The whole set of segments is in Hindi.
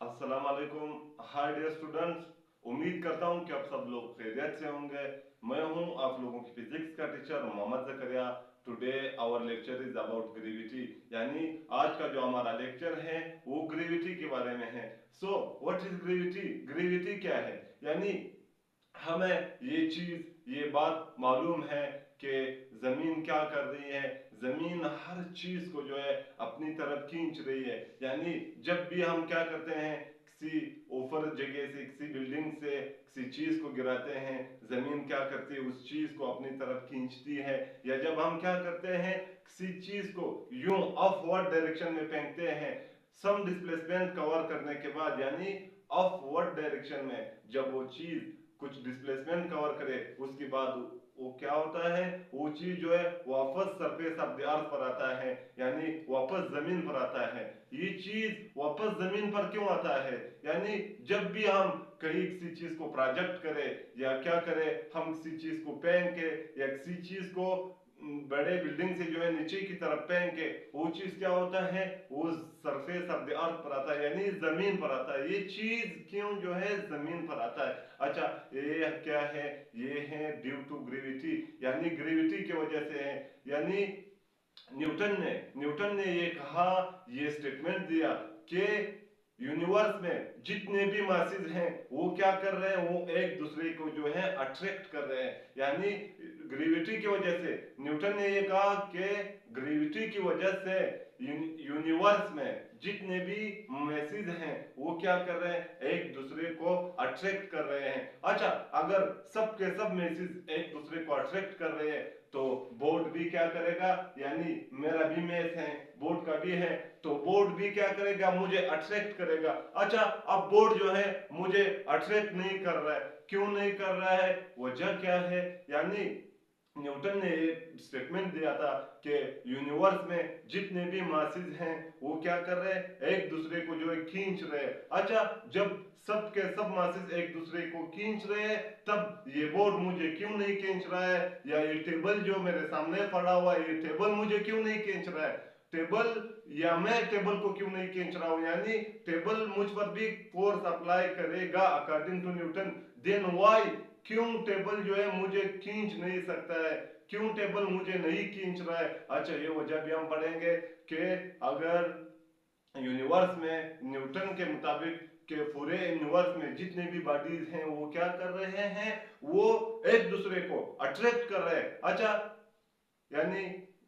अस्सलाम वालेकुम। हाय डियर स्टूडेंट्स, उम्मीद करता हूं कि आप सब लोग खैरियत से होंगे। मैं हूं आप लोगों की फिजिक्स का teacher Mohammad Zakaria. Today our lecture is about gravity, यानी आज का जो हमारा लेक्चर है वो ग्रेविटी के बारे में है। So what is gravity? Gravity क्या है? यानी हमें ये बात मालूम है कि जमीन क्या कर रही है। जमीन हर चीज को जो है अपनी तरफ खींच रही है। यानी जब भी हम क्या करते हैं, किसी ऊपर जगह से, किसी बिल्डिंग से किसी चीज को गिराते हैं, जमीन क्या करती है, उस चीज को अपनी तरफ खींचती है। या जब हम क्या करते हैं, किसी चीज को यूं अपवर्ड डायरेक्शन में फेंकते हैं, सम डिस्प्लेसमेंट कवर करने के बाद, यानी अपवर्ड डायरेक्शन में जब वो चीज कुछ डिस्प्लेसमेंट कवर करे, उसके बाद वो क्या होता है, वो चीज जो है वापस सरफेस ऑफ द अर्थ पर आता है, यानी वापस जमीन पर आता है। ये चीज वापस जमीन पर क्यों आता है? यानी जब भी हम कहीं किसी चीज को प्रोजेक्ट करें या क्या करें, हम किसी चीज को फेंके या किसी चीज को बड़े बिल्डिंग से जो है नीचे की तरफ फेंके, वो चीज क्या होता है, वो सरफेस ऑफ द अर्थ पर आता है, यानी जमीन पर आता है। ये चीज क्यों जो है जमीन पर आता है? अच्छा, ये क्या है? ये है ड्यू टू ग्रेविटी, यानी ग्रेविटी की वजह से है। यानी न्यूटन ने ये कहा, ये स्टेटमेंट दिया कि यूनिवर्स में जितने भी मासेस हैं वो क्या कर रहे हैं, वो एक दूसरे को जो है अट्रैक्ट कर रहे हैं, यानी ग्रेविटी की वजह से। न्यूटन ने ये कहा कि ग्रेविटी की वजह से यूनिवर्स में जितने भी मैसेज हैं वो क्या कर रहे हैं, एक दूसरे को अट्रैक्ट कर रहे हैं। अच्छा, अगर सब के सब मैसेज एक दूसरे को अट्रैक्ट कर रहे हैं तो बोर्ड भी क्या करेगा, यानी मेरा भी मैथ है, बोर्ड का भी है, तो बोर्ड भी क्या करेगा, मुझे अट्रैक्ट करेगा। अच्छा, अब बोर्ड जो है मुझे अट्रैक्ट नहीं कर रहा है, क्यों नहीं कर रहा है, वजह क्या है? यानी न्यूटन ने एक स्टेटमेंट दिया था कि यूनिवर्स में जितने भी मासेस हैं वो क्या कर रहे हैं, एक दूसरे को जो है खींच रहे हैं। अच्छा, जब सब के सब मासेस एक दूसरे को खींच रहे हैं, तब ये बोर्ड मुझे क्यों नहीं खींच रहा है, या ये टेबल जो मेरे सामने पड़ा हुआ है, ये टेबल मुझे क्यों नहीं खींच रहा है? टेबल या मैं टेबल को क्यों नहीं खींच रहा हूं? यानी टेबल मुझ पर भी फोर्स अप्लाई करेगा according to Newton. Then why, क्यों टेबल जो है मुझे खींच नहीं सकता है, क्यों टेबल मुझे नहीं खींच रहा है? अच्छा, ये वजह भी हम पढ़ेंगे कि अगर यूनिवर्स में न्यूटन के मुताबिक के पूरे यूनिवर्स में जितने भी बॉडीज हैं वो क्या कर रहे हैं, वो एक दूसरे को अट्रैक्ट कर रहे हैं। अच्छा, यानी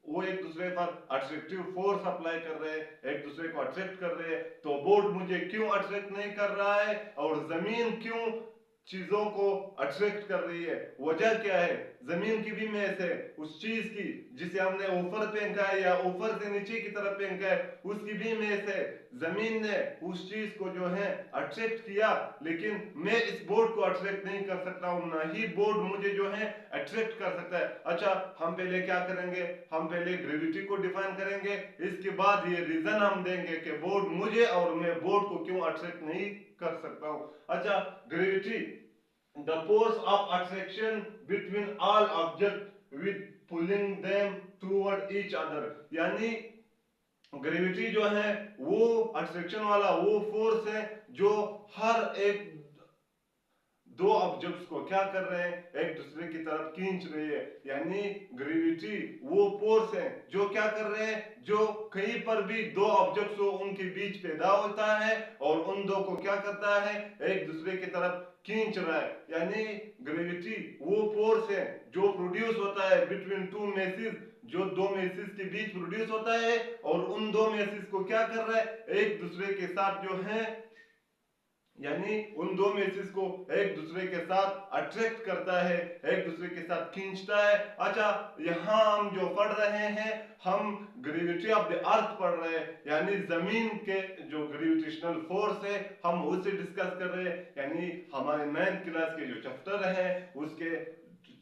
वो एक दूसरे पर अट्रैक्टिव फोर्स अप्लाई कर रहे हैं, एक दूसरे को अट्रैक्ट कर रहे हैं। तो बोर्ड मुझे क्यों अट्रैक्ट नहीं कर रहा है, और जमीन क्यों चीजों को अट्रैक्ट कर रही है? वजह क्या है? जमीन की भी मैस है, उस चीज की जिसे हमने ऊपर फेंका है या ऊपर से नीचे की तरफ फेंका है, उसकी भी मैस है। जमीन ने उस चीज को जो है अट्रैक्ट किया, लेकिन मैं इस बोर्ड को अट्रैक्ट नहीं कर सकता हूं, ना ही बोर्ड मुझे जो है अट्रैक्ट कर सकता है। अच्छा, हम पहले क्या करेंगे, हम पहले ग्रेविटी को डिफाइन करेंगे, इसके बाद ये रीजन हम देंगे कि बोर्ड मुझे और मैं बोर्ड को क्यों अट्रैक्ट नहीं कर सकता हूं। अच्छा, gravity, the force of attraction between all object with pulling them toward each other, यानी ग्रेविटी जो है वो अट्रैक्शन वाला वो फोर्स है जो हर एक दो ऑब्जेक्ट्स को क्या कर रहे हैं, एक दूसरे की तरफ खींच रही है। यानी ग्रेविटी वो फोर्स है जो क्या कर रहे हैं, जो कहीं पर भी दो ऑब्जेक्ट्स हो उनके बीच पैदा होता है और उन दो को क्या करता है, एक दूसरे की तरफ खींच रहा है। यानी ग्रेविटी वो फोर्स है जो प्रोड्यूस होता है बिटवीन टू मेसिस, जो दो मेसिस के बीच प्रोड्यूस होता है, और उन दो मेसिस को क्या कर रहा है, एक दूसरे के साथ जो है, यानी उन दो मेसेज को एक दूसरे के साथ अट्रैक्ट करता है, एक दूसरे के साथ खींचता है। अच्छा, यहां हम जो पढ़ रहे हैं, हम ग्रेविटी ऑफ द अर्थ पढ़ रहे हैं, यानी जमीन के जो ग्रेविटेशनल फोर्स है हम उससे डिस्कस कर रहे हैं। यानी हमारे 9th क्लास के जो चैप्टर है उसके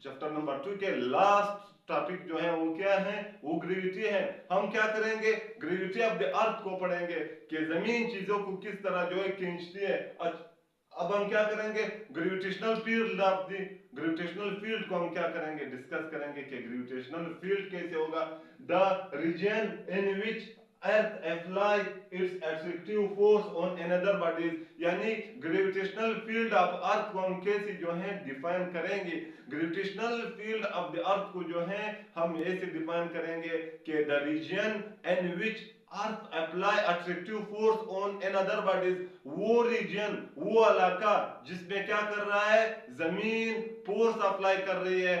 चैप्टर नंबर 2 के लास्ट टॉपिक जो है वो क्या है, वो ग्रेविटी है। हम क्या करेंगे, ग्रेविटी ऑफ द अर्थ को पढ़ेंगे कि जमीन चीजों को किस तरह जो है खींचती है। अब हम क्या करेंगे, gravitational field of the gravitational field को हम क्या करेंगे, डिस्कस करेंगे कि ग्रेविटेशनल फील्ड कैसे होगा। The region in which earth apply its attractive force on another bodies, यानी ग्रेविटेशनल फील्ड ऑफ अर्थ को हम कैसे जो है डिफाइन करेंगे। Gravitational field of the earth को जो है हम ऐसे डिफाइन करेंगे कि the region in which earth apply attractive force on another bodies, वो रीजन, वो इलाका जिसमें क्या कर रहा है, जमीन फोर्स अप्लाई कर रही है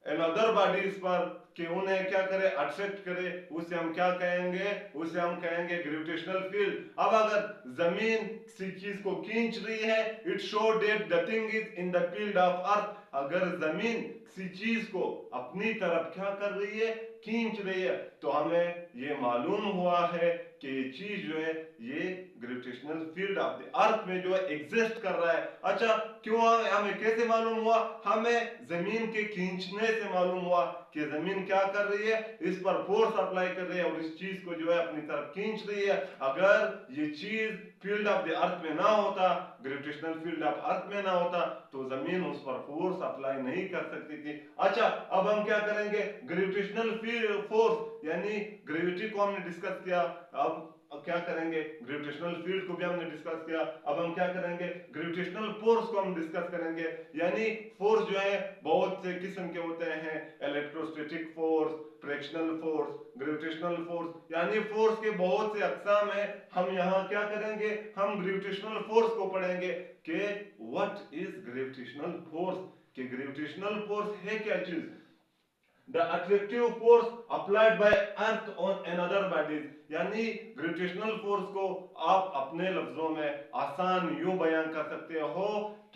अनदर बॉडीज पर कि उन्हें क्या करे, अट्रैक्ट करे, उसे हम क्या कहेंगे, उसे हम कहेंगे ग्रेविटेशनल फील्ड। अब अगर जमीन किसी चीज को खींच रही है, it show that the thing is in the field of अर्थ। अगर जमीन किसी चीज को अपनी तरफ क्या कर रही है, खींच रही है, तो हमें ये मालूम हुआ है कि ये चीज जो है ये ग्रेविटेशनल फील्ड ऑफ द अर्थ में जो है एग्जिस्ट कर रहा है। अच्छा, क्यों हमें कैसे मालूम हुआ, हमें जमीन के खींचने से मालूम हुआ कि जमीन क्या कर रही है, इस पर फोर्स अप्लाई कर रही है और इस चीज को जो है अपनी तरफ खींच रही है। अगर ये चीज फील्ड ऑफ द अर्थ में ना होता, ग्रेविटेशनल फील्ड ऑफ अर्थ में ना होता, तो जमीन उस पर फोर्स अप्लाई नहीं कर सकती थी। अच्छा, अब हम क्या करेंगे, ग्रेविटेशनल फील्ड फोर्स यानी ग्रेविटी को हमने डिस्कस किया, अब क्या करेंगे, ग्रेविटेशनल फील्ड को भी हमने डिस्कस किया, अब हम क्या करेंगे, ग्रेविटेशनल फोर्स को हम डिस्कस करेंगे। यानी फोर्स जो है बहुत से किस्म के होते हैं, electrostatic force, frictional force, gravitational force, यानी फोर्स के बहुत से अकसाम है। हम यहाँ क्या करेंगे, हम ग्रेविटेशनल फोर्स को पढ़ेंगे कि व्हाट इज ग्रेविटेशनल फोर्स, कि ग्रेविटेशनल फोर्स है क्या चीज। The attractive force applied by earth on another bodies, यानी ग्रेविटेशनल फोर्स को आप अपने लफ्जों में आसान यूं बयान कर सकते हो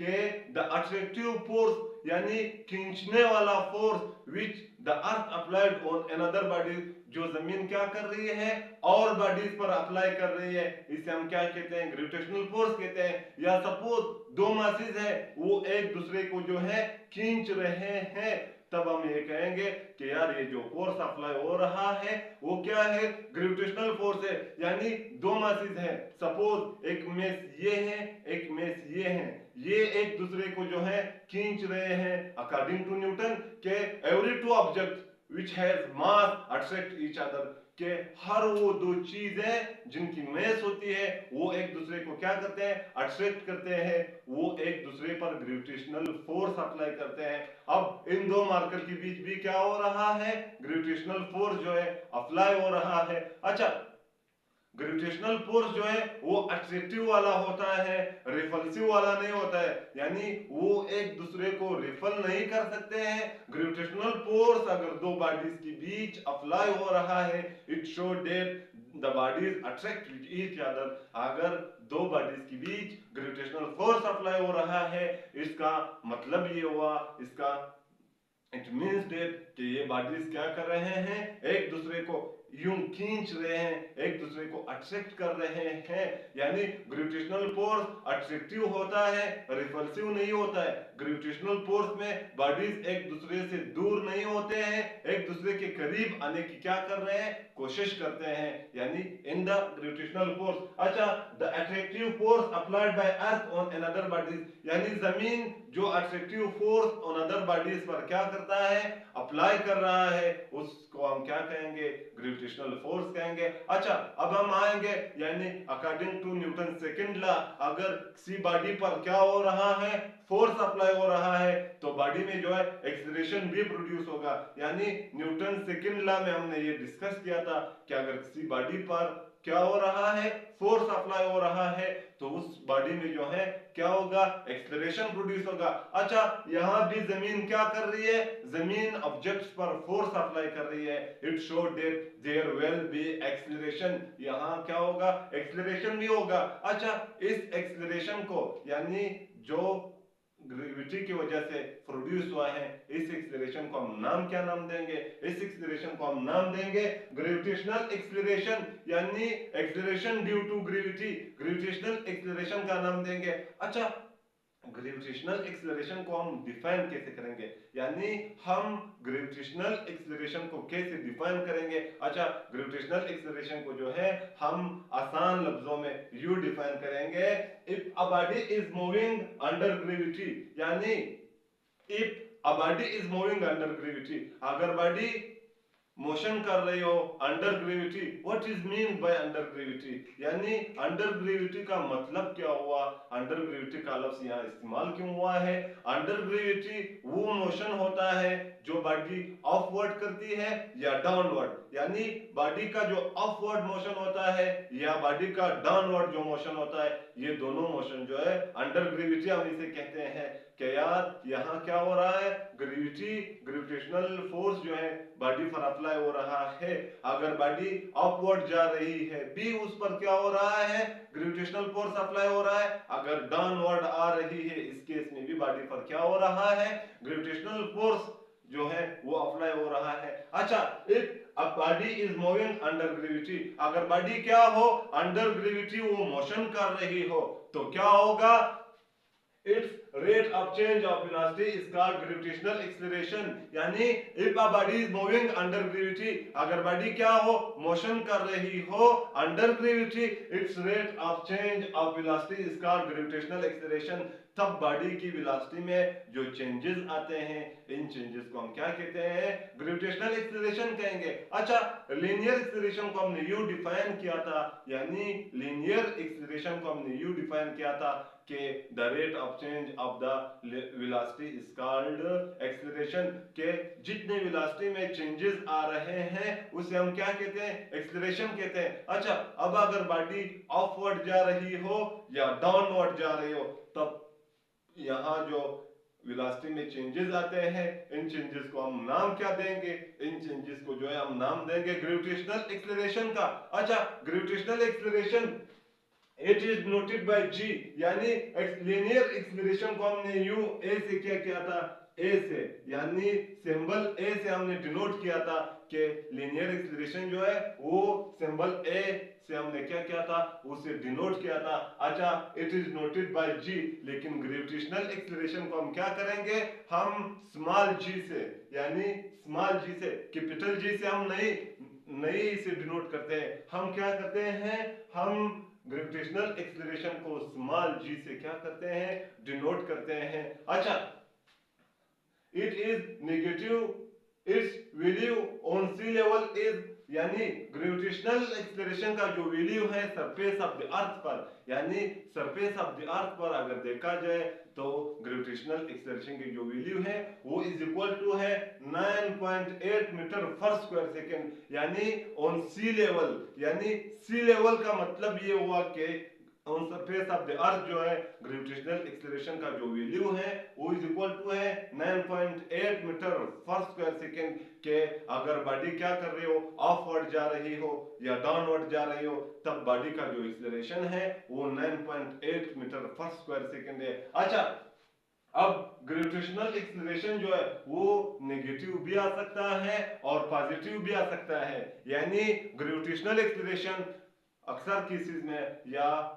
कि द अट्रैक्टिव फोर्स यानी खींचने वाला force which the earth applied on another bodies, जो जमीन क्या कर रही है और बॉडीज पर अप्लाई कर रही है, इसे हम क्या कहते हैं, ग्रेविटेशनल फोर्स कहते हैं। या सपोज दो मासेस है, वो एक दूसरे को जो है खींच रहे हैं, तब हम ये कहेंगे कि यार ये जो फोर्स अप्लाई हो रहा है वो क्या है, ग्रेविटेशनल फोर्स है। यानी दो मासेस हैं, सपोज एक मेस ये है, एक मेस ये है, ये एक दूसरे को जो है खींच रहे हैं। अकॉर्डिंग टू न्यूटन के every two object which has mass attract each other, के हर वो दो चीजें जिनकी मेस होती है वो एक दूसरे को क्या करते हैं, अट्रैक्ट करते हैं, वो एक दूसरे पर ग्रेविटेशनल फोर्स अप्लाई करते हैं। अब इन दो मार्कर के बीच भी क्या हो रहा है, ग्रेविटेशनल फोर्स जो है अप्लाई हो रहा है। अच्छा, ग्रेविटेशनल फोर्स जो है वो अट्रैक्टिव वाला होता है, रिपल्सिव वाला नहीं होता है, यानी वो एक दूसरे को रिपल नहीं कर सकते हैं। ग्रेविटेशनल फोर्स अगर दो बॉडीज के बीच अप्लाई हो रहा है, it show that the bodies attract each other. अगर दो बॉडीज के बीच ग्रेविटेशनल फोर्स अप्लाई हो रहा है, इसका मतलब ये हुआ, इसका इट मीन्स दैट कि ये बॉडीज क्या कर रहे हैं, एक दूसरे को यूं खींच रहे हैं, एक दूसरे को अट्रैक्ट कर रहे हैं। यानी ग्रेविटेशनल फोर्स अट्रैक्टिव होता है, रिपल्सिव नहीं होता है। ग्रेविटेशनल फोर्स में बॉडीज एक दूसरे से दूर नहीं होते हैं, एक दूसरे के करीब आने की क्या कर रहे हैं, कोशिश करते हैं, यानी इन द ग्रेविटेशनल फोर्स। अच्छा, the attractive force applied by earth on another bodies, यानी जमीन जो attractive force on other bodies पर क्या करता है, अप्लाई कर रहा है, उसको हम क्या कहेंगे, ग्रेविटेशनल फोर्स कहेंगे। अच्छा, अब हम आएंगे, यानी according to Newton second law, अगर किसी बॉडी पर क्या हो रहा है, फोर्स अप्लाई हो रहा है, तो बॉडी में जो है एक्सीलरेशन भी प्रोड्यूस होगा। यानी न्यूटन सेकंड लॉ में हमने ये डिस्कस किया था कि अगर किसी बॉडी पर क्या हो रहा है, फोर्स अप्लाई हो रहा है, तो उस बॉडी में जो है क्या होगा, एक्सीलरेशन प्रोड्यूस होगा। अच्छा, यहां भी जमीन क्या कर रही है, जमीन ऑब्जेक्ट्स पर फोर्स अप्लाई कर रही है, it show that there will be acceleration, यहां क्या होगा, एक्सीलरेशन भी होगा। अच्छा, इस एक्सीलरेशन को यानी जो ग्रेविटी की वजह से प्रोड्यूस हुआ है, इस एक्सीलरेशन को हम नाम क्या नाम देंगे, इस एक्सीलरेशन को हम नाम देंगे ग्रेविटेशनल एक्सीलरेशन, यानी acceleration due to gravity, gravitational acceleration का नाम देंगे। अच्छा, ग्रेविटेशनल एक्सीलरेशन को हम डिफाइन कैसे करेंगे, यानी हम ग्रेविटेशनल एक्सीलरेशन को कैसे डिफाइन करेंगे। अच्छा, ग्रेविटेशनल एक्सीलरेशन को जो है हम आसान लफ्जों में यू डिफाइन करेंगे, if a body is moving under gravity, यानी if a body is moving under gravity, अगर बॉडी मोशन कर रही हो under gravity, what is mean by under gravity, यानी अंडर ग्रेविटी का मतलब क्या हुआ, अंडर ग्रेविटी का लफ्ज यहाँ इस्तेमाल क्यों हुआ है। अंडर ग्रेविटी वो मोशन होता है जो बॉडी अपवर्ड करती है या डाउनवर्ड, यानी बॉडी का जो अपवर्ड मोशन होता है या बॉडी का डाउनवर्ड जो मोशन होता है, ये दोनों मोशन जो है अंडर ग्रेविटी हम इसे कहते हैं। कि यार यहाँ क्या हो रहा है, ग्रेविटेशनल फोर्स जो है बॉडी पर अप्लाई हो रहा है। अगर बॉडी अपवर्ड जा रही है भी उस पर क्या हो रहा है, ग्रेविटेशनल फोर्स अप्लाई हो रहा है। अगर डाउनवर्ड आ रही है इस केस में भी बॉडी पर क्या हो रहा है, ग्रेविटेशनल फोर्स जो है वो अप्लाई हो रहा है। अच्छा, if a body is moving under gravity, अगर बॉडी क्या हो अंडर ग्रेविटी वो मोशन कर रही हो तो क्या होगा, its rate of change of velocity is called gravitational acceleration, यानी if a body is moving under gravity, अगर बॉडी क्या हो मोशन कर रही हो under gravity, its rate of change of velocity is called gravitational acceleration, तब बॉडी की वेलोसिटी में जो चेंजेस आते हैं इन चेंजेस को हम क्या कहते हैं, ग्रेविटेशनल एक्सीलरेशन कहेंगे। अच्छा, लीनियर एक्सीलरेशन को हमने यू डिफाइन किया था, यानी लीनियर एक्सीलरेशन को हमने यू डिफाइन किया था कि the rate of change of the velocity is called acceleration, के जितने वेलोसिटी में चेंजेस आ रहे हैं उसे हम क्या कहते हैं, एक्सीलरेशन कहते हैं। अच्छा, अब अगर बॉडी अपवर्ड जा रही हो या डाउनवर्ड जा रही हो तब यहाँ जो वेलोसिटी में चेंजेस आते हैं इन चेंजेस को हम नाम क्या देंगे, इन चेंजेस को जो है हम नाम देंगे ग्रेविटेशनल एक्सीलरेशन का। अच्छा, gravitational acceleration it is noted by g, यानी लीनियर एक्सीलरेशन को हमने यू ए से क्या किया था, ए से, यानी सिंबल ए से हमने डिनोट किया था कि लीनियर एक्सीलरेशन जो है वो सिंबल ए से हमने क्या किया था, उसे डिनोट किया था। अच्छा, इट इज नोटेड बाय जी, लेकिन ग्रेविटेशनल एक्सीलरेशन को हम क्या करेंगे, हम स्मॉल जी से, यानी स्मॉल जी से, कैपिटल जी से हम नहीं इसे डिनोट करते हैं, हम क्या करते हैं, हम ग्रेविटेशनल एक्सीलरेशन को स्मॉल जी से क्या करते हैं, डिनोट करते हैं। अच्छा, it is negative, its value on sea level is, यानी ग्रेविटेशनल एक्सीलरेशन का जो वैल्यू है सरफेस ऑफ द अर्थ पर, यानी सरफेस ऑफ द अर्थ पर अगर देखा जाए तो ग्रेविटेशनल एक्सीलरेशन की जो वैल्यू है वो इज इक्वल टू है 9.8 मीटर पर स्क्वायर सेकेंड, यानी ऑन सी लेवल, यानी सी लेवल का मतलब ये हुआ कि ऑन सरफेस ऑफ द अर्थ जो है ग्रेविटेशनल एक्सीलरेशन का जो वैल्यू है वो इज इक्वल टू है 9.8 मीटर पर स्क्वायर सेकेंड, के अगर बॉडी क्या कर रही हो, अपवर्ड जा रही हो या डाउनवर्ड जा रही हो तब बॉडी का जो एक्सीलरेशन है वो 9.8 मीटर पर स्क्वायर सेकेंड है। अच्छा, अब ग्रेविटेशनल एक्सीलरेशन जो है वो नेगेटिव भी आ सकता है और पॉजिटिव भी आ सकता है, यानी ग्रेविटेशनल एक्सीलरेशन अक्सर केसेस में या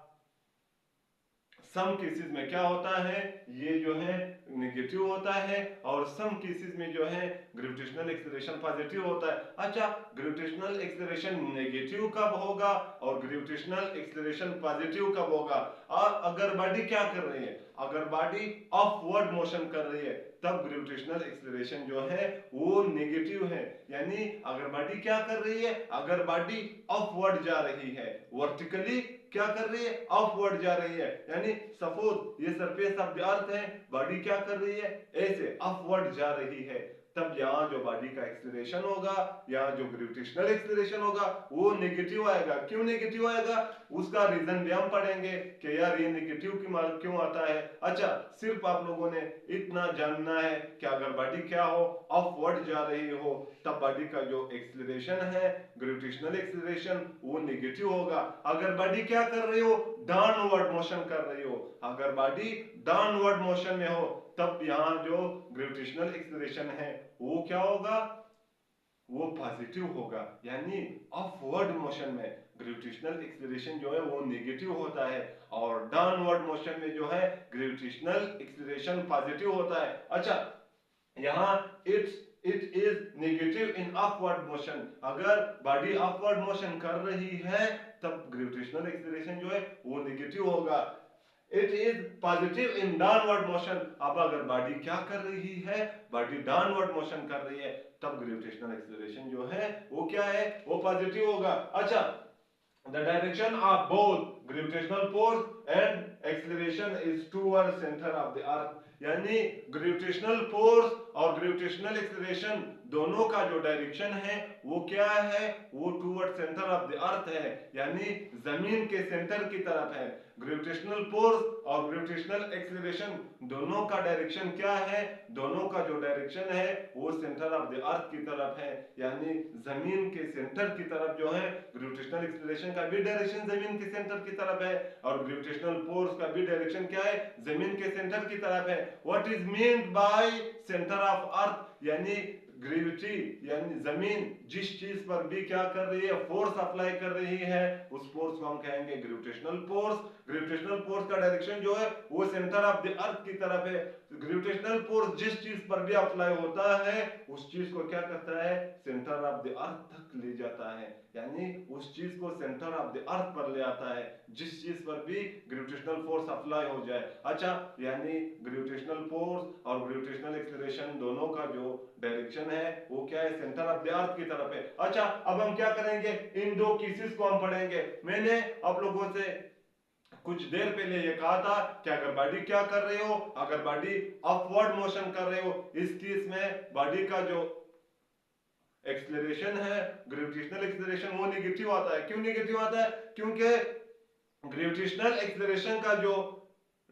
सम केसेस में क्या होता है, ये जो है नेगेटिव होता है और सम केसेस में जो है ग्रेविटेशनल एक्सीलरेशन पॉजिटिव होता है। अच्छा, ग्रेविटेशनल एक्सीलरेशन नेगेटिव कब होगा और ग्रेविटेशनल एक्सीलरेशन पॉजिटिव कब होगा, और अगर बॉडी क्या कर रही है, अगर बॉडी अपवर्ड मोशन कर रही है तब ग्रेविटेशनल एक्सीलरेशन जो है वो नेगेटिव है, यानी अगर बॉडी क्या कर रही है, अगर बॉडी अपवर्ड जा रही है, वर्टिकली क्या कर रही है, अपवर्ड जा रही है, यानी सपोज ये सरफेस ऑफ द अर्थ है, बॉडी क्या कर रही है, ऐसे अपवर्ड जा रही है, तब यहाँ जो बॉडी का एक्सीलरेशन होगा, यहाँ जो ग्रेविटेशनल एक्सीलरेशन होगा वो नेगेटिव आएगा। क्यों नेगेटिव आएगा, उसका रीजन भी हम पढ़ेंगे कि यार ये नेगेटिव क्यों आता है। अच्छा, सिर्फ आप लोगों ने इतना जानना है कि अगर बॉडी क्या हो, अपवर्ड जा रही हो, तब बॉडी का जो एक्सीलरेशन है ग्रेविटेशनल एक्सीलरेशन वो नेगेटिव होगा। अगर बॉडी क्या कर रही हो, डाउनवर्ड मोशन कर रही हो, अगर बॉडी डाउनवर्ड मोशन में हो तब यहाँ जो ग्रेविटेशनल एक्सीलरेशन है वो क्या होगा, वो पॉजिटिव होगा, यानी अपवर्ड मोशन में ग्रेविटेशनल एक्सीलरेशन जो है वो नेगेटिव होता है और डाउनवर्ड मोशन में जो है ग्रेविटेशनल एक्सीलरेशन पॉजिटिव होता है। अच्छा, यहाँ it is negative in upward motion, अगर बॉडी अपवर्ड मोशन कर रही है तब ग्रेविटेशनल एक्सीलरेशन जो है वो नेगेटिव होगा। It is positive in downward motion. अब अगर बॉडी क्या कर रही है, बॉडी डाउनवर्ड मोशन कर रही है, तब ग्रेविटेशनल एक्सीलरेशन जो है वो क्या है, वो पॉजिटिव होगा। अच्छा, the direction of both gravitational force and acceleration is toward centre of the अर्थ। यानी ग्रेविटेशनल फोर्स और ग्रेविटेशनल एक्सीलरेशन दोनों का जो डायरेक्शन है वो क्या है, वो टूवर्ड सेंटर ऑफ द अर्थ है, यानी जमीन के सेंटर की तरफ है। ग्रेविटेशनल फोर्स और ग्रेविटेशनल एक्सीलरेशन दोनों का डायरेक्शन क्या है, दोनों का जो डायरेक्शन है वो सेंटर ऑफ द अर्थ की तरफ है, यानी जमीन के सेंटर की तरफ जो है। ग्रेविटेशनल एक्सीलरेशन का भी डायरेक्शन जमीन के सेंटर की तरफ है और ग्रेविटेशनल फोर्स का भी डायरेक्शन क्या है, जमीन के सेंटर की तरफ है। What is mean bye centre of earth, यानी ग्रेविटी यानी जमीन जिस चीज पर भी क्या कर रही है, फोर्स अप्लाई कर रही है, उस फोर्स को हम कहेंगे ग्रेविटेशनल फोर्स। ग्रेविटेशनल फोर्स का डायरेक्शन जो है वो सेंटर ऑफ द अर्थ की तरफ है। ग्रेविटेशनल फोर्स जिस चीज पर भी अप्लाई होता है उस चीज को क्या करता है, सेंटर ऑफ द अर्थ तक ले जाता है, यानी उस चीज को सेंटर ऑफ द अर्थ पर ले आता है जिस चीज पर भी ग्रेविटेशनल फोर्स अप्लाई हो जाए। अच्छा, यानी ग्रेविटेशनल फोर्स और ग्रेविटेशनल एक्सीलरेशन दोनों का जो डायरेक्शन है वो क्या है, सेंटर ऑफ द अर्थ की तरफ है। अच्छा, अब हम क्या करेंगे, इन दो केसेस को हम पढ़ेंगे। मैंने आप लोगों से कुछ देर पहले ये कहा था कि अगर बॉडी क्या कर रहे हो, अगर बॉडी अपवर्ड मोशन कर रहे हो, इस केस में बॉडी का जो एक्सीलरेशन है, ग्रेविटेशनल एक्सीलरेशन, वो नेगेटिव आता है। क्यों नेगेटिव आता है, क्योंकि ग्रेविटेशनल एक्सीलरेशन का जो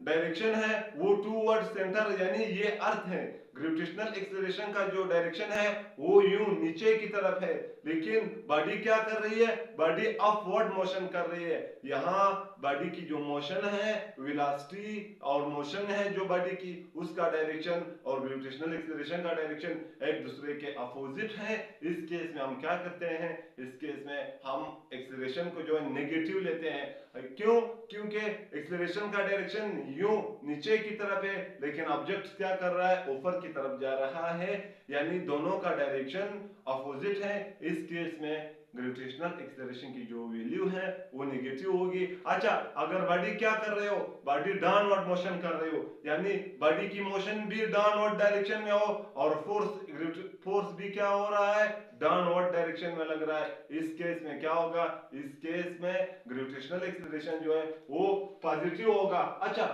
डायरेक्शन है वो टूवर्ड सेंटर यानी ये अर्थ है। ग्रेविटेशनल एक्सीलरेशन का जो डायरेक्शन है वो यूं नीचे की तरफ है, लेकिन बॉडी क्या कर रही है, बॉडी अपवर्ड मोशन कर रही है। यहाँ बॉडी की जो मोशन है, वेलोसिटी और मोशन है जो बॉडी की, उसका डायरेक्शन और ग्रेविटेशनल एक्सीलरेशन का डायरेक्शन एक दूसरे के अपोजिट है। इस केस में हम क्या करते हैं, इस केस में हम एक्सीलरेशन को जो है नेगेटिव लेते हैं। क्यों, क्योंकि एक्सीलरेशन का डायरेक्शन यूं नीचे की तरफ है, लेकिन ऑब्जेक्ट क्या कर रहा है, ऊपर की तरफ जा रहा है, यानी दोनों का डायरेक्शन अपोजिट है। इस केस में ग्रेविटेशनल एक्सीलरेशन की जो वैल्यू है वो नेगेटिव होगी। अच्छा, अगर बॉडी क्या कर रहे हो, बॉडी डाउनवर्ड मोशन कर रहे हो, यानी बॉडी की मोशन भी डाउनवर्ड डायरेक्शन में हो और फोर्स भी क्या हो रहा है, डाउनवर्ड डायरेक्शन में लग रहा है, इस केस में क्या होगा, इस केस में ग्रेविटेशनल एक्सीलरेशन जो है वो पॉजिटिव होगा। अच्छा,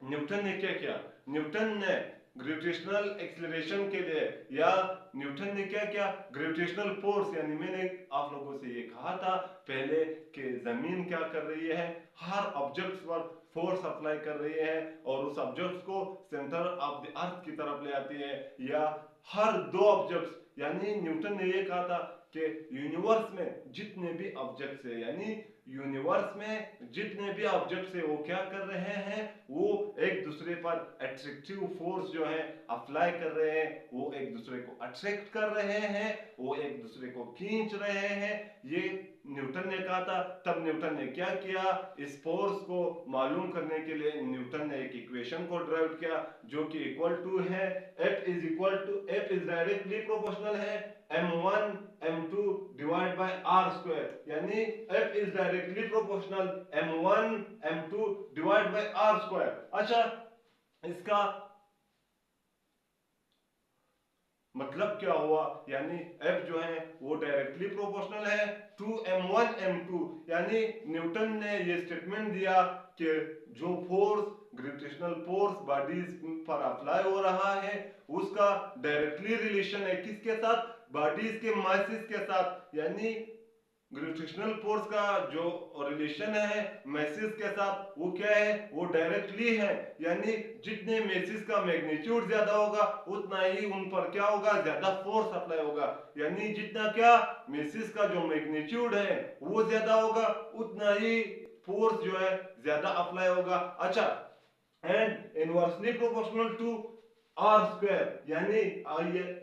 न्यूटन ने क्या किया, न्यूटन ने ग्रेविटेशनल एक्सीलरेशन के लिए, या न्यूटन ने क्या किया, ग्रेविटेशनल फोर्स, यानी मैंने आप लोगों से ये कहा था पहले कि जमीन क्या कर रही है, हर ऑब्जेक्ट पर फोर्स अप्लाई कर रही है और उस ऑब्जेक्ट को सेंटर ऑफ द अर्थ की तरफ ले आती है। या हर दो ऑब्जेक्ट्स, यानी न्यूटन ने ये कहा था कि यूनिवर्स में जितने भी ऑब्जेक्ट्स है, यानी यूनिवर्स में जितने भी ऑब्जेक्ट्स है वो क्या कर रहे हैं, वो एक दूसरे पर अट्रैक्टिव फोर्स जो है अप्लाई कर रहे हैं, वो एक दूसरे को अट्रैक्ट कर रहे हैं, वो एक दूसरे को खींच रहे हैं। ये न्यूटन ने कहा था। तब न्यूटन ने क्या किया, इस फोर्स को मालूम करने के लिए न्यूटन ने एक इक्वेशन को ड्राइव किया जो कि इक्वल टू है F इज डायरेक्टली प्रोपोर्शनल है m1 m2 divide by r square, यानी F is directly proportional m1 m2 divide by r square. अच्छा, इसका मतलब क्या हुआ, यानी F जो है वो डायरेक्टली प्रोपोर्शनल है टू m1 m2, यानी न्यूटन ने ये स्टेटमेंट दिया कि जो फोर्स ग्रेविटेशनल फोर्स बॉडीज पर अप्लाई हो रहा है उसका डायरेक्टली रिलेशन है किसके साथ, बॉडीज के मासेस के साथ, यानी ग्रेविटेशनल फोर्स का जो रिलेशन है मैसेज के साथ वो क्या है, वो डायरेक्टली है, यानी जितने मैसेज का मैग्नीट्यूड ज्यादा होगा उतना ही उन पर क्या होगा, ज्यादा फोर्स अप्लाई होगा, यानी जितना क्या मैसेज का जो मैग्नीट्यूड है वो ज्यादा होगा उतना ही फोर्स जो है ज्यादा अप्लाई होगा। अच्छा, and inversely proportional to r square, यानी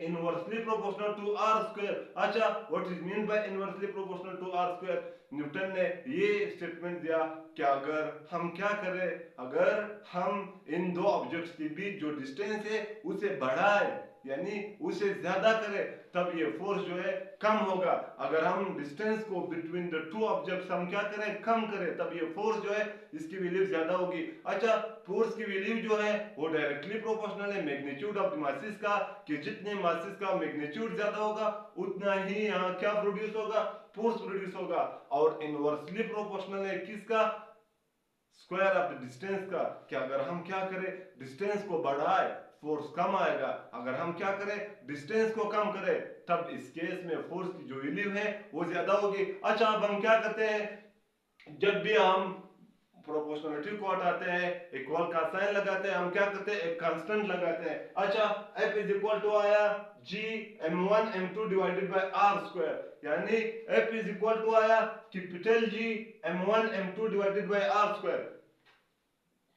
inversely proportional to r square. अच्छा, what is mean by inversely proportional to r square, Newton ने ये स्टेटमेंट दिया कि अगर हम क्या करें, अगर हम इन दो ऑब्जेक्ट्स के बीच जो डिस्टेंस है उसे बढ़ाएं, यानी उसे ज्यादा करे तब ये फोर्स जो है कम होगा। अगर हम डिस्टेंस को बिटवीन द टू ऑब्जेक्ट्स हम क्या करें, कम करें, तब ये फोर्स जो है इसकी वैल्यू ज्यादा होगी। अच्छा, फोर्स की वैल्यू जो है वो डायरेक्टली प्रोपोर्शनल है मैग्नीट्यूड ऑफ द मासेस का, कि जितने मासेस का मैग्नीट्यूड ज्यादा होगा उतना ही यहाँ क्या प्रोड्यूस होगा, फोर्स प्रोड्यूस होगा। और इनवर्सली प्रोपोर्शनल है किसका, स्क्वायर ऑफ द डिस्टेंस का, कि अगर हम क्या करें डिस्टेंस को बढ़ाए फोर्स कम आएगा, अगर हम क्या करें डिस्टेंस को कम करें तब इस केस में फोर्स की जो वैल्यू है वो ज्यादा होगी। अच्छा, अब हम क्या करते हैं, जब भी हम प्रोपोर्शनलिटी को हटाते हैं, इक्वल का साइन लगाते हैं, हम क्या करते हैं एक कांस्टेंट लगाते हैं। अच्छा, F इज इक्वल टू आया G m1 m2 divided by r square, यानी F इज इक्वल टू आया capital G m1 m2 divided by r square.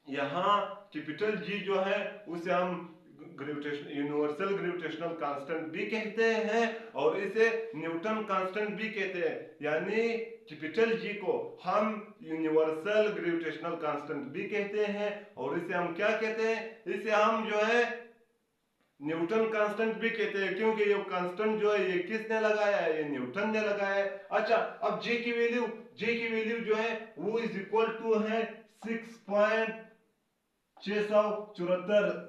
यहाँ कैपिटल G जो है उसे हम ग्रेविटेशन यूनिवर्सल ग्रेविटेशनल कांस्टेंट भी कहते हैं और इसे न्यूटन कांस्टेंट भी कहते हैं। यानी कैपिटल G को हम यूनिवर्सल ग्रेविटेशनल कांस्टेंट भी कहते हैं और इसे हम क्या कहते हैं, इसे हम जो है न्यूटन कांस्टेंट भी कहते हैं, क्योंकि ये कांस्टेंट जो है ये किसने लगाया है, ये न्यूटन ने लगाया है। अच्छा, अब G की वैल्यू जो है वो इज इक्वल टू है 6.674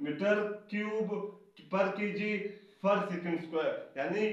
मीटर क्यूब पर केजी पर सेकंड स्क्वायर, यानी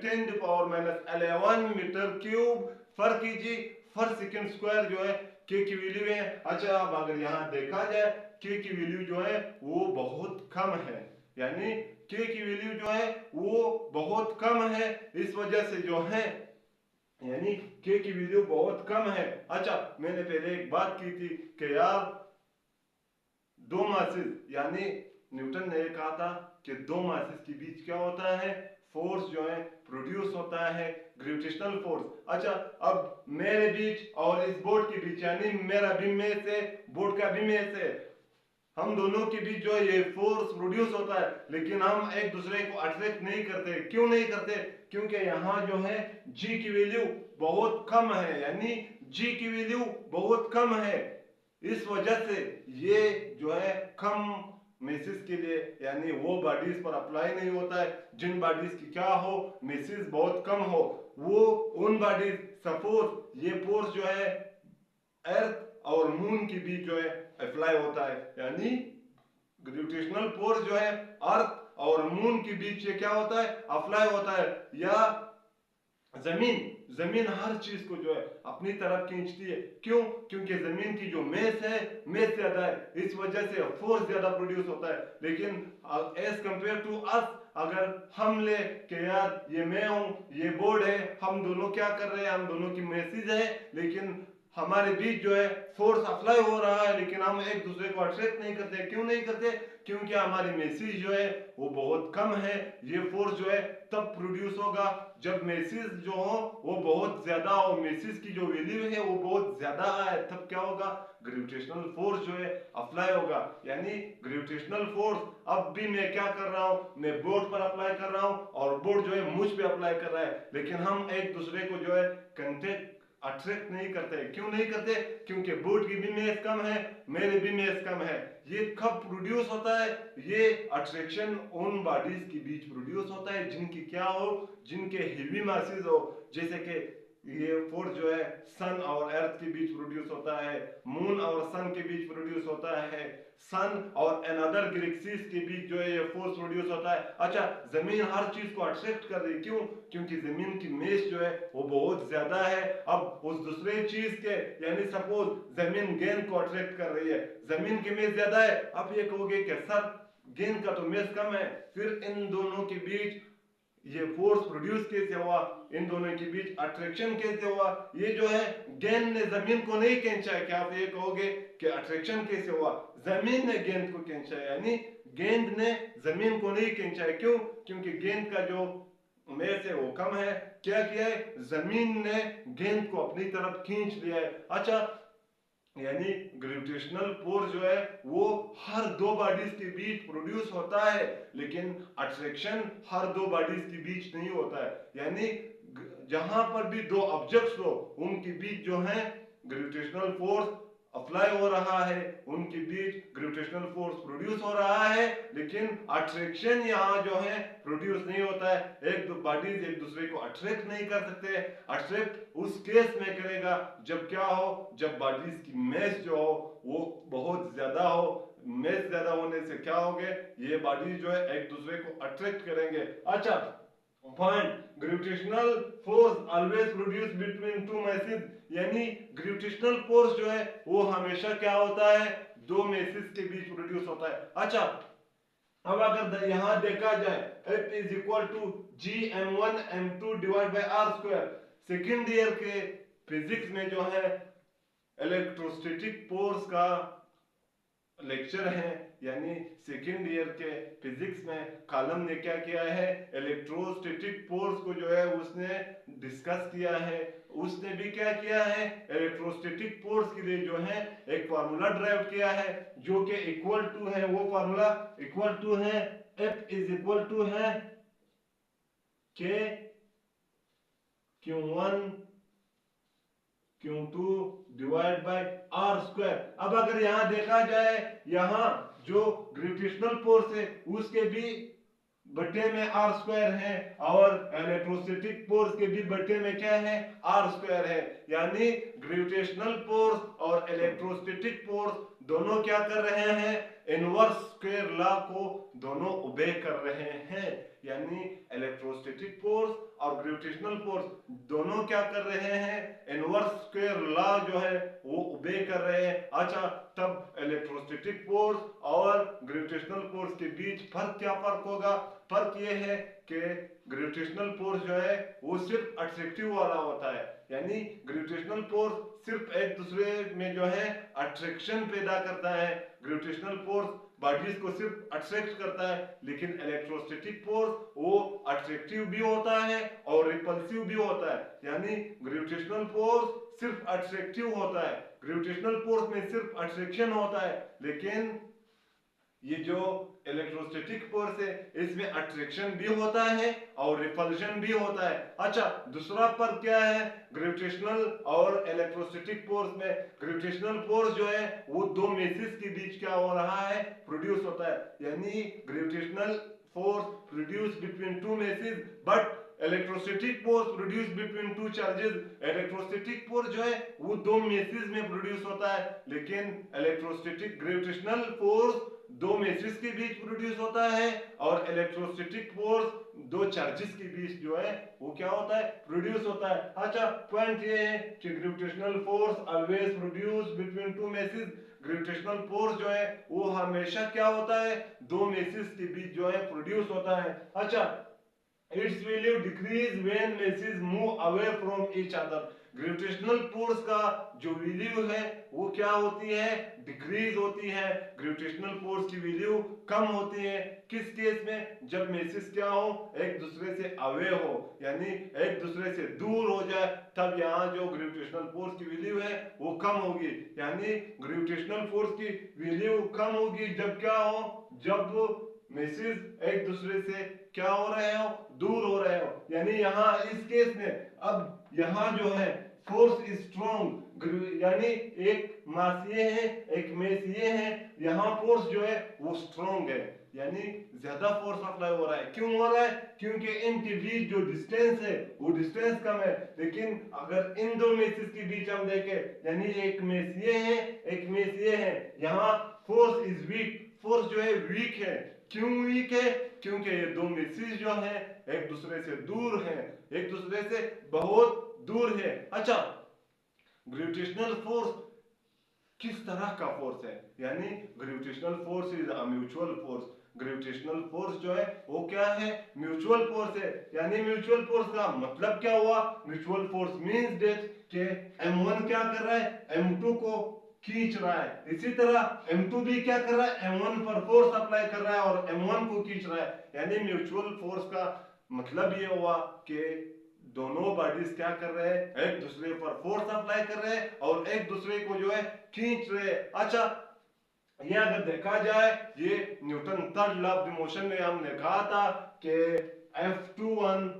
10 पावर -11 मीटर क्यूब पर केजी पर सेकंड स्क्वायर जो है के की वैल्यू है। अच्छा, अब अगर यहाँ देखा जाए के की वैल्यू जो है वो बहुत कम है, यानी के की वैल्यू जो है वो बहुत कम है, इस वजह से जो है यानी के की वैल्यू बहुत कम है। अच्छा, मैंने पहले एक बात की थी कि यार दो मासेस, यानी न्यूटन ने कहा था कि दो मासेस के बीच क्या होता है, फोर्स जो है प्रोड्यूस होता है, ग्रेविटेशनल फोर्स। अच्छा, अब मेरे बीच और इस बोर्ड के बीच, यानी मेरा बीम में से बोर्ड का बीम में से, हम दोनों के बीच जो है ये फोर्स प्रोड्यूस होता है, लेकिन हम एक दूसरे को अट्रैक्ट नहीं करते। क्यों नहीं करते, क्योंकि यहाँ जो है G की वैल्यू बहुत कम है, यानी G की वैल्यू बहुत कम है, इस वजह से ये जो है कम मेसिस के लिए, यानी वो बॉडीज पर अप्लाई नहीं होता है जिन बॉडीज की क्या हो मेसिस बहुत कम हो, वो उन बॉडीज, सपोज ये फोर्स जो है अर्थ और मून के बीच जो है अप्लाई होता है, यानी ग्रेविटेशनल फोर्स जो है अर्थ और मून के बीच से क्या होता है अप्लाई होता है, या जमीन हर चीज को जो है अपनी तरफ खींचती है। क्यों, क्योंकि जमीन की जो मेस है मेस ज्यादा है, इस वजह से फोर्स ज्यादा प्रोड्यूस होता है। लेकिन एज कंपेयर टू अस, अगर हम ले कि यार ये मैं हूं ये बोर्ड है, हम दोनों क्या कर रहे हैं, हम दोनों की मेसेज है, लेकिन हमारे बीच जो है फोर्स अप्लाई हो रहा है, लेकिन हम एक दूसरे को अट्रैक्ट नहीं करते। क्यों नहीं करते, क्योंकि हमारी मेसेज जो है वो बहुत कम है। ये फोर्स जो है तब प्रोड्यूस होगा जब मेसिस जो हो वो बहुत ज्यादा हो, मेसिस की जो वैल्यू है वो बहुत ज्यादा आए, तब क्या होगा ग्रेविटेशनल फोर्स जो है अप्लाई होगा। यानी ग्रेविटेशनल फोर्स अब भी मैं क्या कर रहा हूं, मैं बोर्ड पर अप्लाई कर रहा हूं और बोर्ड जो है मुझ पे अप्लाई कर रहा है, लेकिन हम एक दूसरे को जो है कंटेक्ट अट्रैक्ट नहीं करते। क्यों नहीं करते, क्योंकि बोर्ड की भी मेस कम है, मेरे भी मेस कम है। ये कब प्रोड्यूस होता है, ये अट्रैक्शन उन बॉडीज के बीच प्रोड्यूस होता है जिनकी क्या हो, जिनके हेवी मासेस हो, जैसे कि ये फोर्स जो है सन और अर्थ के बीच प्रोड्यूस होता है, मून और सन के बीच प्रोड्यूस होता है, सन और अनदर गैलेक्सीज के बीच जो है ये फोर्स प्रोड्यूस होता है। अच्छा, जमीन हर चीज को अट्रैक्ट कर रही है, क्यों, क्योंकि जमीन की मेस जो है वो बहुत ज्यादा है। अब उस दूसरे चीज के, यानी सपोज जमीन गेंद को अट्रैक्ट कर रही है, जमीन की मेस ज्यादा है, अब ये कहोगे कि सर गेंद का तो मेस कम है, फिर इन दोनों के बीच ये फोर्स प्रोड्यूस कैसे हुआ, इन दोनों के बीच अट्रैक्शन कैसे हुआ, ये जो है गेंद ने जमीन को नहीं खींचा है, क्या आप ये कहोगे कि अट्रैक्शन कैसे हुआ, जमीन ने गेंद को खींचा है, यानी गेंद ने जमीन को नहीं खींचा है। क्यों, क्योंकि गेंद का जो मेस है वो कम है, क्या किया है जमीन ने गेंद को अपनी तरफ खींच लिया है। अच्छा, यानी ग्रेविटेशनल फोर्स जो है वो हर दो बॉडीज के बीच प्रोड्यूस होता है, लेकिन अट्रैक्शन हर दो बॉडीज के बीच नहीं होता है। यानी जहां पर भी दो ऑब्जेक्ट्स हो उनके बीच जो है ग्रेविटेशनल फोर्स अप्लाई हो रहा है, उनके बीच ग्रेविटेशनल फोर्स प्रोड्यूस हो रहा है, लेकिन अट्रैक्शन यहाँ जो है प्रोड्यूस नहीं होता है। एक दो बॉडीज एक दूसरे को अट्रैक्ट नहीं कर सकते। अट्रैक्ट उस केस में करेगा जब क्या हो, जब बॉडीज की मेस जो हो वो बहुत ज्यादा हो। मेस ज्यादा होने से क्या होगे, ये बॉडीज जो है एक दूसरे को अट्रैक्ट करेंगे। अच्छा, point, gravitational force always produce between two message, यानी ग्रेविटेशनल फोर्स जो है वो हमेशा क्या होता है, दो मैसेज के बीच प्रोड्यूस होता है। अच्छा, अब अगर यहां देखा जाए F is equal to G m1 m2 divide by r square, second year के फिजिक्स में जो है इलेक्ट्रोस्टैटिक फोर्स का लेक्चर है, यानी सेकेंड ईयर के फिजिक्स में कॉलम ने क्या किया है, इलेक्ट्रोस्टैटिक फोर्स को जो है उसने डिस्कस किया है। उसने भी क्या किया है, इलेक्ट्रोस्टैटिक फोर्स के लिए जो है एक फार्मूला ड्राइव किया है, जो कि इक्वल टू है, वो फार्मूला इक्वल टू है F इज इक्वल टू है K Q1 Q2 divide by r square. अब अगर यहां देखा जाए, यहां जो ग्रेविटेशनल फोर्स है उसके भी बट्टे में r स्क्वायर है, और इलेक्ट्रोस्टैटिक फोर्स के भी बट्टे में क्या है, r स्क्वायर है। यानी ग्रेविटेशनल फोर्स और इलेक्ट्रोस्टैटिक फोर्स दोनों क्या कर रहे हैं, इनवर्स स्क्वायर लॉ को दोनों ओबे कर रहे हैं। यानी इलेक्ट्रोस्टैटिक फोर्स और ग्रेविटेशनल फोर्स दोनों क्या कर रहे हैं, इनवर्स स्क्वायर लॉ जो है वो ओबे कर रहे हैं। अच्छा, तब इलेक्ट्रोस्टैटिक फोर्स और ग्रेविटेशनल फोर्स के बीच क्या फर्क होगा, फर्क ये है कि ग्रेविटेशनल फोर्स जो है वो सिर्फ अट्रैक्टिव वाला होता है, यानी ग्रेविटेशनल फोर्स सिर्फ एक दूसरे में जो है अट्रैक्शन पैदा करता है। ग्रेविटेशनल फोर्स बॉडीज को सिर्फ अट्रैक्ट करता है, लेकिन इलेक्ट्रोस्टैटिक फोर्स वो अट्रैक्टिव भी होता है और रिपल्सिव भी होता है। यानी ग्रेविटेशनल फोर्स सिर्फ अट्रैक्टिव होता है, ग्रेविटेशनल फोर्स में सिर्फ अट्रैक्शन होता है, लेकिन ये जो इलेक्ट्रोस्टैटिक फोर्स है इसमें अट्रैक्शन भी होता है और रिपल्शन भी होता है। अच्छा, दूसरा पर क्या है, ग्रेविटेशनल और इलेक्ट्रोस्टैटिक फोर्स में ग्रेविटेशनल फोर्स जो है वो दो मेसेज के बीच क्या हो रहा है, प्रोड्यूस होता है। यानी gravitational force produce between two message, but electrostatic force produce between two charges. Electrostatic force जो है वो दो मेसेज में प्रोड्यूस होता है, लेकिन इलेक्ट्रोस्टैटिक ग्रेविटेशनल फोर्स दो मेसेज के बीच प्रोड्यूस होता है, और इलेक्ट्रोस्टैटिक फोर्स दो चार्जेस के बीच जो है वो क्या होता है, प्रोड्यूस होता है। अच्छा, पॉइंट ये है कि gravitational force always produce between two message, gravitational force जो है वो हमेशा क्या होता है, दो मेसेज के बीच जो है प्रोड्यूस होता है। अच्छा, its value decrease when masses move away from each other। Gravitational force का जो वैल्यू है वो क्या होती है, डिक्रीज होती है। ग्रेविटेशनल फोर्स की वैल्यू कम होती है किस केस में, जब मेसेज क्या हो, एक दूसरे से अवे हो, यानी एक दूसरे से दूर हो जाए, तब यहाँ जो ग्रेविटेशनल फोर्स की वैल्यू है वो कम होगी। यानी ग्रेविटेशनल फोर्स की वैल्यू कम होगी जब क्या हो, जब मैसेज एक दूसरे से क्या हो रहे हो, दूर हो रहे हो। यानी यहाँ इस केस में अब यहाँ जो है फोर्स इज स्ट्रॉन्ग, यानी एक मास ये है एक मेस ये है, यहाँ फोर्स जो है वो स्ट्रॉन्ग है, यानी ज्यादा फोर्स अप्लाई हो रहा है। क्यों हो रहा है, क्योंकि इनके बीच जो डिस्टेंस है वो डिस्टेंस कम है। लेकिन अगर इन दो मेसेज के बीच हम देखें, यानी एक मेस ये है एक मेस ये है, यहाँ फोर्स इज वीक, फोर्स जो है वीक है। क्यों वीक है, क्योंकि ये दो मेसेज जो है एक दूसरे से दूर है, एक दूसरे से बहुत दूर है। अच्छा, ग्रेविटेशनल फोर्स किस तरह का फोर्स है, यानी gravitational force is a mutual force. Gravitational force जो है वो क्या है, म्यूचुअल फोर्स है। यानी म्यूचुअल फोर्स का मतलब क्या हुआ, म्यूचुअल फोर्स मींस दैट कि m1 क्या कर रहा है, m2 को खींच रहा है, इसी तरह m2 भी क्या कर रहा है, m1 पर फोर्स अप्लाई कर रहा है और m1 को खींच रहा है। यानी म्यूचुअल फोर्स का मतलब ये हुआ कि दोनों बॉडीज क्या कर रहे हैं, एक दूसरे पर फोर्स अप्लाई कर रहे हैं और एक दूसरे को जो है खींच रहे हैं। अच्छा, ये अगर देखा जाए, ये Newton third law of the motion में हमने कहा था कि F21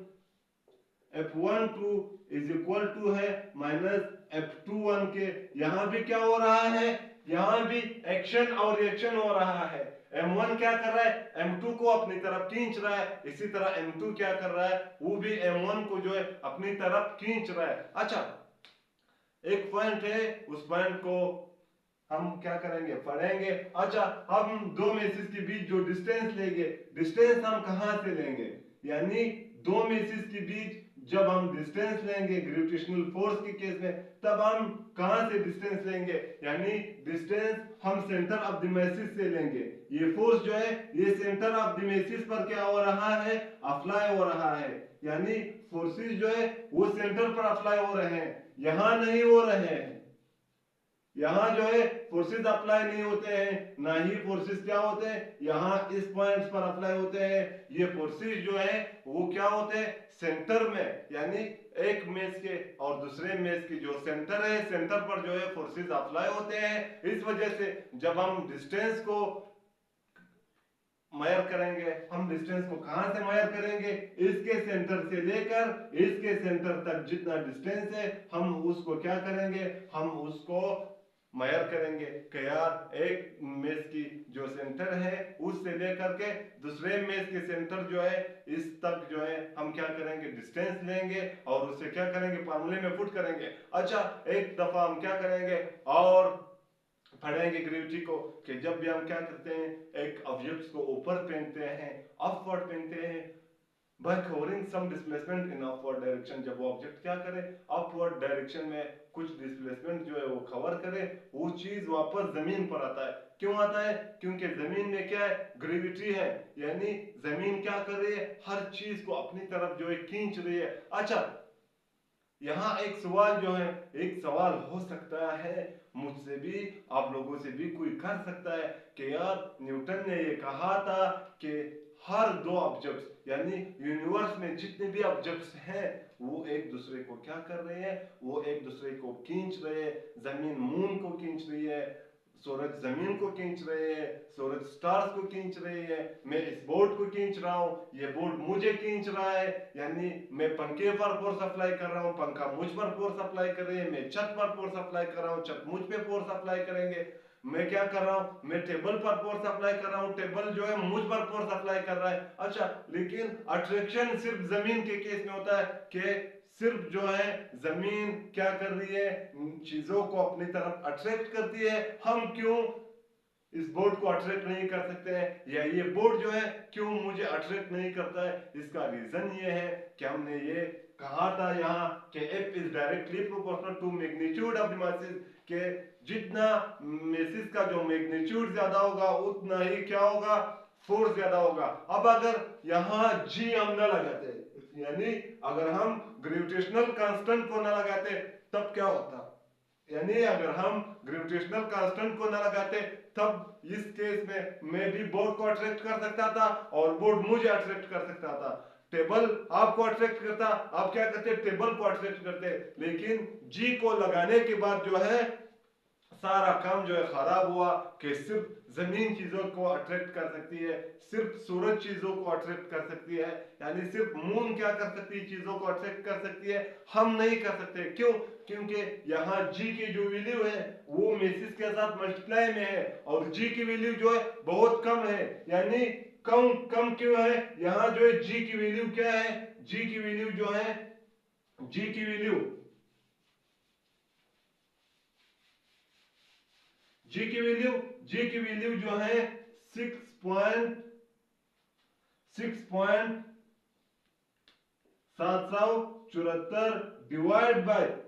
F12 is equal to है माइनस F21 के। यहां भी क्या हो रहा है, यहां भी एक्शन और रिएक्शन हो रहा है। M1 क्या कर रहा है, M2 को अपनी तरफ खींच रहा है, इसी तरह M2 क्या कर रहा है, वो भी M1 को जो है अपनी तरफ खींच रहा है। अच्छा, एक पॉइंट है, उस पॉइंट को हम क्या करेंगे, पढ़ेंगे। अच्छा, हम दो मेसिस के बीच जो डिस्टेंस लेंगे, डिस्टेंस हम कहां से लेंगे, यानी दो मेसिस के बीच जब हम डिस्टेंस लेंगे ग्रेविटेशनल फोर्स के केस में, तब हम कहां से डिस्टेंस लेंगे, यानी डिस्टेंस हम सेंटर ऑफ द मेसिस से लेंगे। ये फोर्स जो है ये सेंटर ऑफ द मेसिस पर क्या हो रहा है, अप्लाई हो रहा है, यानी फोर्सेस जो है वो सेंटर पर अप्लाई हो रहे हैं, यहां नहीं हो रहे हैं। यहां जो है फोर्सेस अप्लाई नहीं होते हैं, ना ही फोर्सेस क्या होते हैं यहां इस पॉइंट्स पर अप्लाई होते हैं। ये फोर्सेस जो है वो क्या होते हैं, सेंटर में, यानी एक मेस के और दूसरे मेस के जो सेंटर है, सेंटर पर जो है फोर्सेस अप्लाई होते हैं। इस वजह से जब हम डिस्टेंस को मेजर करेंगे, हम डिस्टेंस को कहां से मेजर करेंगे, इसके सेंटर से लेकर इसके सेंटर तक जितना डिस्टेंस है हम उसको क्या करेंगे, हम उसको मेजर करेंगे कि यार एक मेस की जो सेंटर है उससे लेकर के दूसरे मेस के सेंटर जो है इस तक जो है हम क्या करेंगे, डिस्टेंस लेंगे और उससे क्या करेंगे, फार्मूले में पुट करेंगे। अच्छा, एक दफा हम क्या करेंगे और पढ़ेंगे ग्रेविटी को, कि जब भी हम क्या करते हैं, एक ऑब्जेक्ट्स को ऊपर फेंकते हैं, अपवर्ड फेंकते हैं by covering some displacement in upward direction, जब वो ऑब्जेक्ट क्या करे, अपवर्ड डायरेक्शन में कुछ डिस्प्लेसमेंट जो है वो कवर करे, वो चीज वापस जमीन पर आता है। क्यों आता है, क्योंकि जमीन में क्या है, ग्रेविटी है, यानी जमीन क्या कर रही है, हर चीज को अपनी तरफ जो है खींच रही है। अच्छा, यहाँ एक सवाल जो है, एक सवाल हो सकता है मुझसे भी, आप लोगों से भी कोई कर सकता है कि यार न्यूटन ने ये कहा था कि हर दो ऑब्जेक्ट्स, यानी यूनिवर्स में जितने भी ऑब्जेक्ट्स हैं वो एक दूसरे को क्या कर रहे हैं, वो एक दूसरे को खींच रहे हैं। जमीन मून को खींच रही है, सूरज जमीन को खींच रहे हैं, सूरज स्टार्स को खींच रहे हैं, मैं इस बोर्ड को खींच रहा हूं, ये बोर्ड मुझे खींच रहा है, यानी मैं पंखे पर फोर्स अप्लाई कर रहा हूं, पंखा मुझ पर फोर्स अप्लाई कर रही है, मैं छत पर फोर्स अप्लाई कर रहा हूं, छत मुझ पे फोर्स अप्लाई करेंगे। मैं क्या कर रहा हूं, मैं टेबल पर फोर्स अप्लाई कर रहा हूं, टेबल जो है मुझ पर फोर्स अप्लाई कर रहा है। अच्छा, लेकिन अट्रैक्शन सिर्फ जमीन के केस में होता है कि सिर्फ जो है जमीन क्या कर रही है, चीजों को अपनी तरफ अट्रैक्ट करती है। हम क्यों इस बोर्ड को अट्रैक्ट नहीं कर सकते हैं, या ये बोर्ड जो है क्यों मुझे अट्रैक्ट नहीं करता है, इसका रीजन ये है कि हमने ये कहा था यहाँ कि F is directly proportional to magnitude of the masses, के जितना मेसिस का जो मैग्नीट्यूड ज्यादा होगा उतना ही क्या होगा, फोर्स ज्यादा होगा। अब अगर यहाँ G हम न लगाते, यानी अगर हम ग्रेविटेशनल कांस्टेंट को न लगाते, तब क्या होता, यानी अगर हम ग्रेविटेशनल कांस्टेंट को न लगाते, तब इस केस में मैं भी बोर्ड को अट्रैक्ट कर सकता था और बोर्ड मुझे अट्रैक्ट कर सकता था। टेबल आपको अट्रैक्ट करता, आप क्या करते, टेबल को अट्रैक्ट करते, लेकिन जी को लगाने के बाद जो है सारा काम जो है खराब हुआ कि सिर्फ जमीन चीजों को अट्रैक्ट कर सकती है, सिर्फ सूरज चीजों को अट्रैक्ट कर सकती है, यानी सिर्फ मून क्या कर सकती है, चीजों को अट्रैक्ट कर सकती है, हम नहीं कर सकते। क्यों, क्योंकि यहाँ जी की जो वैल्यू है वो मेसिस के साथ मल्टीप्लाई में है और जी की वैल्यू जो है बहुत कम है, यानी कम कम क्यों है, यहाँ जो है जी की वैल्यू क्या है, जी की वैल्यू जो है, जी की वैल्यू, जी की वैल्यू, जी की वैल्यू जो है 6.774 डिवाइड बाय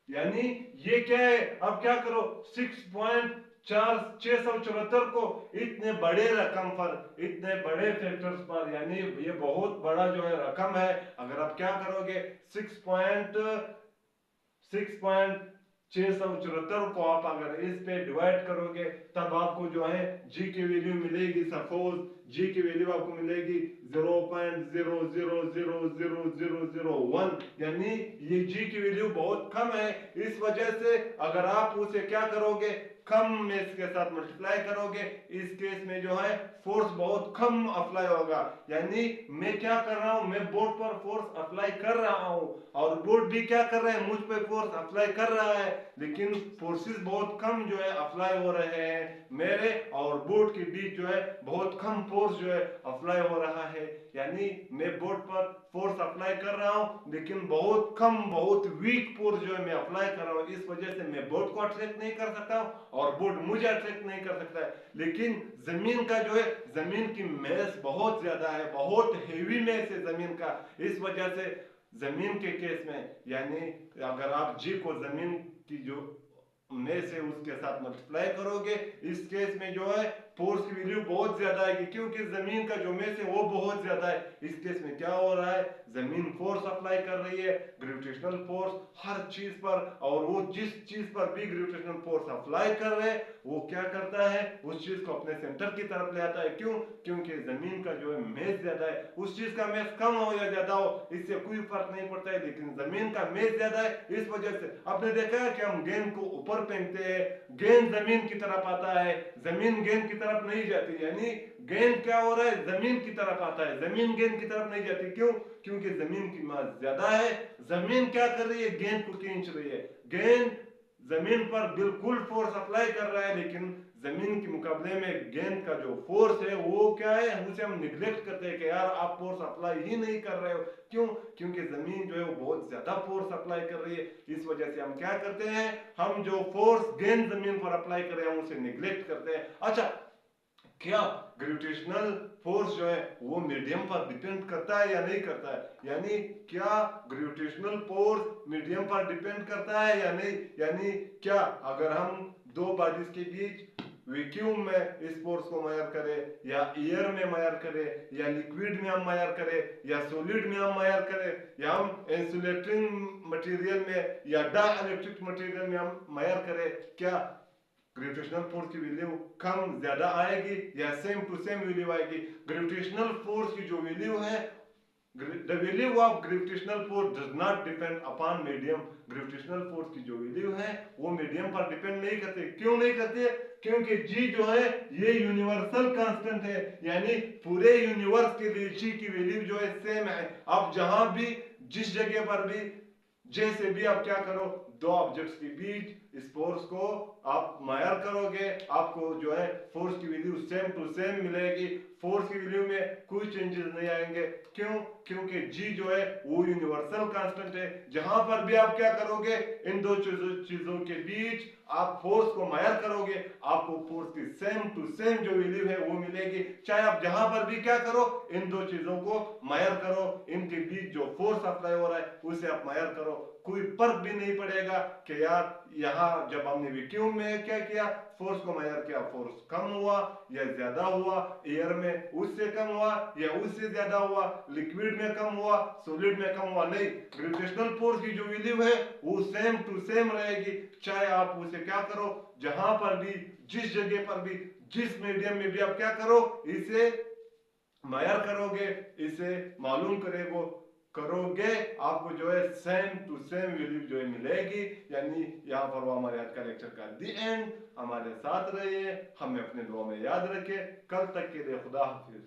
यानी ये क्या है, अब क्या करो, 6.4674 को इतने बड़े रकम पर, इतने बड़े फैक्टर्स पर, यानी ये बहुत बड़ा जो है रकम है। अगर आप क्या करोगे 6.674 को आप अगर इस पे डिवाइड करोगे, तब आपको जो है जी की वैल्यू मिलेगी। सपोज जी की वैल्यू आपको मिलेगी 0.000001, यानी ये जी की वैल्यू बहुत कम है। इस वजह से अगर आप उसे क्या करोगे, कम में इसके साथ मल्टीप्लाई करोगे, इस केस में जो है फोर्स बहुत कम अप्लाई होगा। यानी मैं क्या कर रहा हूं, मैं बोर्ड पर फोर्स अप्लाई कर रहा हूं और बोर्ड भी क्या कर रहे हैं, मुझ पे फोर्स अप्लाई कर रहा है, लेकिन फोर्सेस बहुत कम जो है अप्लाई हो रहे हैं। मेरे और बोर्ड के बीच जो है बहुत कम फोर्स जो है अप्लाई हो रहा है। यानी मैं बोर्ड पर फोर्स अप्लाई कर रहा हूं, लेकिन बहुत कम, बहुत वीक फोर्स जो है मैं अप्लाई कर रहा हूं। इस वजह से मैं बोर्ड को अट्रैक्ट नहीं कर सकता हूं और बोर्ड मुझे अट्रैक्ट नहीं कर सकता है। लेकिन जमीन का जो है, जमीन की मैस बहुत ज्यादा है, बहुत हेवी मैस है जमीन का। इस वजह से जमीन के केस में, यानी अगर आप जी को जमीन की जो में से उसके साथ मल्टीप्लाई करोगे, इस केस में जो है फोर्स की वैल्यू बहुत ज्यादा आएगी, क्योंकि जमीन का जो में से वो बहुत ज्यादा है। इस केस में क्या हो रहा है, जमीन फोर्स अप्लाई कर रही है, ग्रेविटेशनल फोर्स हर चीज पर, और वो जिस चीज पर भी ग्रेविटेशनल फोर्स अप्लाई कर रहे हैं वो क्या करता है, उस चीज को अपने सेंटर की तरफ ले आता है। क्यों, क्योंकि जमीन का जो है मेज ज्यादा है। उस चीज का मेज कम हो या ज्यादा हो इससे कोई फर्क नहीं पड़ता है, लेकिन जमीन का मेज ज्यादा है। इस वजह से आपने देखा है कि हम गेंद को ऊपर फेंकते हैं, गेंद जमीन की तरफ आता है, जमीन गेंद की तरफ नहीं जाती। यानी गेंद क्या हो रहा है, जमीन की तरफ आता है, जमीन गेंद की तरफ नहीं जाती। क्यों, क्योंकि जमीन की मास ज्यादा है। जमीन क्या कर रही है, गेंद को खींच रही है। गेंद जमीन पर बिल्कुल फोर्स अप्लाई कर रहा है, लेकिन जमीन के मुकाबले में गेंद का जो फोर्स है वो क्या है, उसे हम निग्लेक्ट करते हैं कि यार आप फोर्स अप्लाई ही नहीं कर रहे हो। क्यों, क्योंकि जमीन जो है वो बहुत ज्यादा फोर्स अप्लाई कर रही है। इस वजह से हम क्या करते हैं, हम जो फोर्स गेंद जमीन पर अप्लाई कर रहे हैं हम उसे निग्लेक्ट करते हैं। अच्छा, क्या ग्रेविटेशनल फोर्स जो है वो मीडियम पर डिपेंड करता है या नहीं करता है, यानी क्या ग्रेविटेशनल फोर्स मीडियम पर डिपेंड करता है या नहीं। यानी क्या अगर हम दो बॉडीज के बीच वैक्यूम में इस फोर्स को मेजर करें, या एयर में मेजर करें, या लिक्विड में हम मेजर करें, या सॉलिड में हम मेजर करें, या हम इंसुलेटिंग मटेरियल में या डाइलेक्ट्रिक मटेरियल में हम मेजर करें, क्या ग्रेविटेशनल फोर्स की वैल्यू कम ज्यादा आएगी या सेम टू सेम वैल्यू आएगी। ग्रेविटेशनल फोर्स की जो वैल्यू है, the value of gravitational force does not depend upon medium। Gravitational force की जो वैल्यू है वो मीडियम पर डिपेंड नहीं करते। क्यों नहीं करते, क्योंकि जी जो है ये यूनिवर्सल कांस्टेंट है, यानी पूरे यूनिवर्स के लिए जी की वैल्यू जो है सेम है। अब जहां भी, जिस जगह पर भी, जैसे भी आप क्या करो, दो ऑब्जेक्ट्स के बीच इस फोर्स को आप मेजर करोगे, आपको जो है फोर्स की वैल्यू सेम टू सेम मिलेगी। फोर्स की वैल्यू में कोई चेंजेस नहीं आएंगे। क्यों, क्योंकि जी जो है वो यूनिवर्सल कांस्टेंट है। जहां पर भी आप क्या करोगे, इन दो चीजों के बीच आप फोर्स को मेजर करोगे, आपको फोर्स की सेम टू सेम जो वैल्यू है वो मिलेगी। चाहे आप जहां पर भी क्या करो, इन दो चीजों को मेजर करो, इनके बीच जो फोर्स अप्लाई हो रहा है उसे आप मेजर करो, कोई फर्क भी नहीं पड़ेगा कि यार यहाँ जब हमने वैक्यूम में क्या किया, फोर्स को मेजर किया, फोर्स कम हुआ या ज्यादा हुआ, एयर में उससे कम हुआ या उससे ज्यादा हुआ, लिक्विड में कम हुआ, सॉलिड में कम हुआ, नहीं, ग्रेविटेशनल फोर्स की जो वैल्यू है वो सेम टू सेम रहेगी। चाहे आप उसे क्या करो, जहां पर भी, जिस जगह पर भी, जिस मीडियम में भी आप क्या करो, इसे मेजर करोगे, इसे मालूम करोगे, आपको जो है सेम टू सेम वैल्यू जो है मिलेगी। यानी यहाँ पर वो हमारे आज का लेक्चर का दी एंड। हमारे साथ रहिए, हमें अपने दुआ में याद रखें। कल तक के लिए खुदा हाफिज।